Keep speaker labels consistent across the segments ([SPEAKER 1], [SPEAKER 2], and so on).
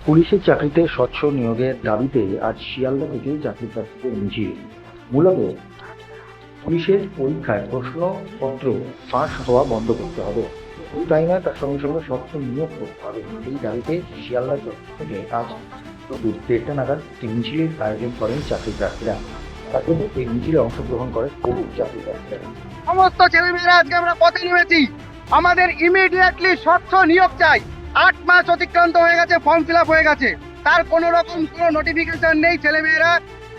[SPEAKER 1] পুলিশের চাকরিতে স্বচ্ছ নিয়োগের দাবিতে আজ শিয়ালদা থেকে চাকরি প্রার্থীদের মিছিল। মূলত পুলিশের পরীক্ষায় প্রশ্নপত্র ফাঁস হওয়া বন্ধ করতে হবে, তাই নয় তার সঙ্গে সঙ্গে স্বচ্ছ নিয়োগ করতে হবে। এই দাবিতে শিয়ালদা থেকে আজ দুপুর 1:30 নাগাদ একটি মিছিলের আয়োজন করেন চাকরি প্রার্থীরা। তারপরে এই মিছিলে অংশগ্রহণ করে বহু চাকরি প্রার্থীরা।
[SPEAKER 2] সমস্ত ছেলেমেয়েরা আজকে আমরা পথে নেমেছি। আমাদের ইমিডিয়েটলি স্বচ্ছ নিয়োগ চাই। 8 মাস অতিক্রান্ত হয়ে গেছে, ফর্ম ফিল আপ হয়ে গেছে, তার কোনো রকম কোনো নোটিফিকেশন নেই। ছেলেমেয়েরা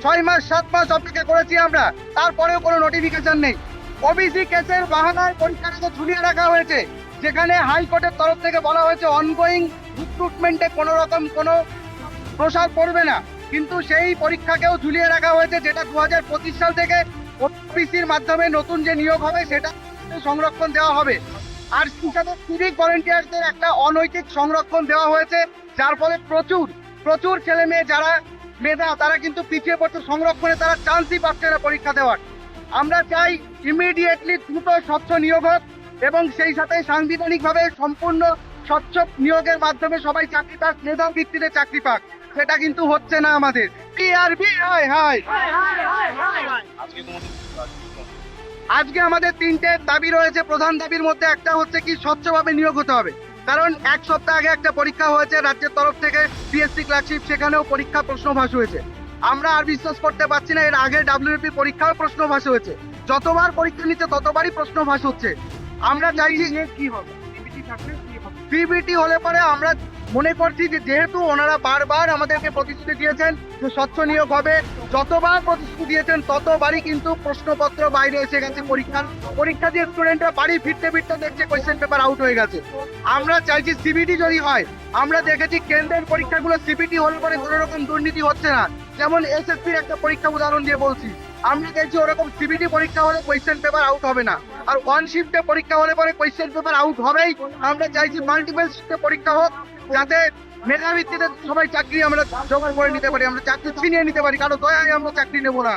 [SPEAKER 2] 6 মাস 7 মাস অপেক্ষা করেছি আমরা, তারপরেও কোনো নোটিফিকেশন নেই। ওবিসি কেসের বাহানায় পরীক্ষাটাকে ঝুলিয়ে রাখা হয়েছে, যেখানে হাইকোর্টের তরফ থেকে বলা হয়েছে অনগোয়িং রিক্রুটমেন্টে কোনো রকম কোনো প্রসার পড়বে না, কিন্তু সেই পরীক্ষাকেও ঝুলিয়ে রাখা হয়েছে, যেটা 2025 সাল থেকে ওবিসির মাধ্যমে নতুন যে নিয়োগ হবে সেটা সংরক্ষণ দেওয়া হবে। আর হিসাবে সিভিক ভলেন্টিয়ারদের একটা অনৈতিক সংরক্ষণ দেওয়া হয়েছে, যার ফলে প্রচুর ছেলে মেয়ে যারা মেধা তারা কিন্তু পিছিয়ে পড়ছে সংরক্ষণে, তারা চান্সই পাচ্ছে না পরীক্ষা দেওয়ার। আমরা চাই ইমিডিয়েটলি দ্রুত স্বচ্ছ নিয়োগ হোক এবং সেই সাথে সাংবিধানিকভাবে সম্পূর্ণ স্বচ্ছ নিয়োগের মাধ্যমে সবাই চাকরি পাক, মেধা ভিত্তিতে চাকরি পাক। সেটা কিন্তু হচ্ছে না আমাদের। PRB high high. আজকে আমাদের 3টে দাবি রয়েছে। প্রধান দাবির মধ্যে একটা হচ্ছে কি স্বচ্ছভাবে নিয়োগ হতে হবে, কারণ 1 সপ্তাহ আগে একটা পরীক্ষা হয়েছে রাজ্যের তরফ থেকে পিএসসি ক্লার্কশিপ, সেখানেও পরীক্ষা প্রশ্নভাস হয়েছে। আমরা আর বিশ্বাস করতে পারছি না, এর আগে ডাব্লিউপি পরীক্ষাও প্রশ্নভাস হয়েছে। যতবার পরীক্ষা নিচ্ছে ততবারই প্রশ্নভাস হচ্ছে। আমরা চাইছি কি হবে, সিবিটি হলে পরে আমরা মনে করছি যে যেহেতু ওনারা বারবার আমাদেরকে প্রতিশ্রুতি দিয়েছেন যে স্বচ্ছ নিয়োগ হবে, যতবার প্রতিশ্রুতি দিয়েছেন ততবারই কিন্তু প্রশ্নপত্র বাইরে এসে গেছে। পরীক্ষা দিয়ে স্টুডেন্টরা বাড়ি ফিরতে দেখছে কোয়েশ্চেন পেপার আউট হয়ে গেছে। আমরা চাইছি সিবিটি যদি হয়, আমরা দেখেছি কেন্দ্রের পরীক্ষাগুলো সিবিটি হলে পরে কোনো রকম দুর্নীতি হচ্ছে না। যেমন এসএসসির একটা পরীক্ষা উদাহরণ দিয়ে বলছি, আমরা দেখছি ওরকম সিবিটি পরীক্ষা হলে কোয়েশ্চেন পেপার আউট হবে না, আর ওয়ান শিফটে পরীক্ষা হলে পরে কোয়েশ্চেন পেপার আউট হবেই। আমরা চাইছি মাল্টিপল শিফটে পরীক্ষা হোক, যাতে মেধা ভিত্তিতে সবাই চাকরি আমরা জোগাড় করে নিতে পারি, আমরা চাকরি ছিনিয়ে নিতে পারি, কারো দয়ায় আমরা চাকরি নেবো না।